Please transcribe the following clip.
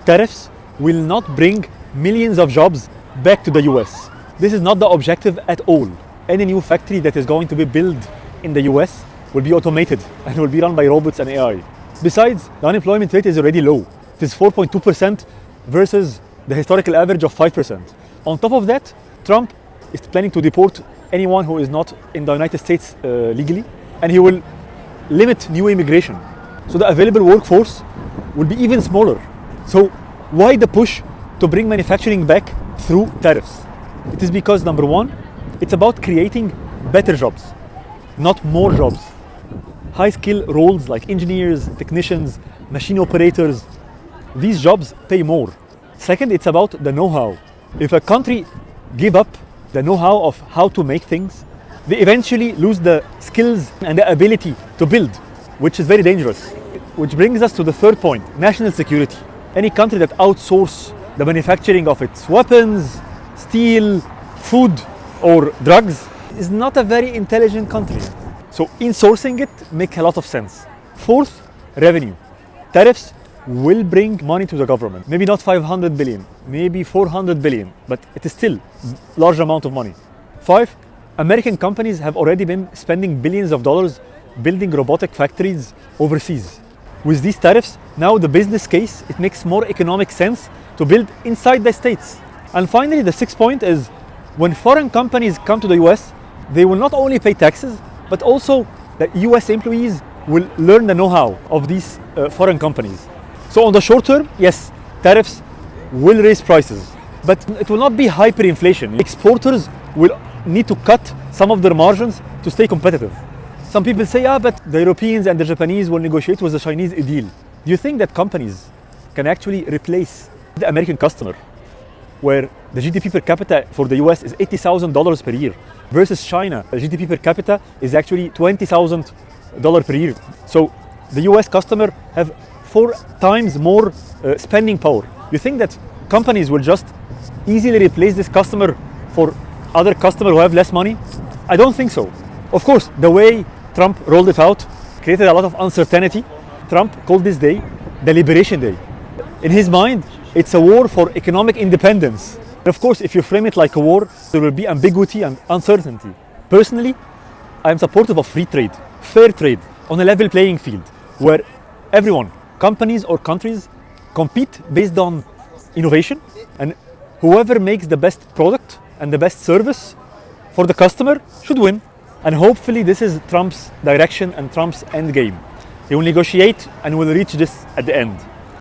Tariffs will not bring millions of jobs back to the US. This is not the objective at all. Any new factory that is going to be built in the US will be automated and will be run by robots and AI. Besides, the unemployment rate is already low. It is 4.2% versus the historical average of 5%. On top of that, Trump is planning to deport anyone who is not in the United States legally, and he will limit new immigration. So the available workforce will be even smaller. So why the push to bring manufacturing back through tariffs? It is because, number one, it's about creating better jobs, not more jobs. High skill roles like engineers, technicians, machine operators, these jobs pay more. Second, it's about the know-how. If a country give up the know-how of how to make things, they eventually lose the skills and the ability to build, which is very dangerous. Which brings us to the third point, national security. Any country that outsources the manufacturing of its weapons, steel, food, or drugs is not a very intelligent country. So insourcing it makes a lot of sense. Fourth, revenue. Tariffs will bring money to the government. Maybe not 500 billion, maybe 400 billion, but it is still a large amount of money. Five, American companies have already been spending billions of dollars building robotic factories overseas. With these tariffs, now the business case, it makes more economic sense to build inside the states. And finally, the sixth point is when foreign companies come to the US, they will not only pay taxes, but also the US employees will learn the know-how of these foreign companies. So on the short term, yes, tariffs will raise prices, but it will not be hyperinflation. Exporters will need to cut some of their margins to stay competitive. Some people say, but the Europeans and the Japanese will negotiate with the Chinese a deal. Do you think that companies can actually replace the American customer, where the GDP per capita for the US is $80,000 per year, versus China, the GDP per capita is actually $20,000 per year. So the US customer have 4 times more spending power. You think that companies will just easily replace this customer for other customers who have less money? I don't think so. Of course, the way Trump rolled it out created a lot of uncertainty. Trump called this day the Liberation Day. In his mind, it's a war for economic independence. Of course, if you frame it like a war, there will be ambiguity and uncertainty. Personally, I am supportive of free trade, fair trade, on a level playing field, where everyone, companies or countries, compete based on innovation, and whoever makes the best product and the best service for the customer should win. And hopefully this is Trump's direction and Trump's end game. He will negotiate and will reach this at the end.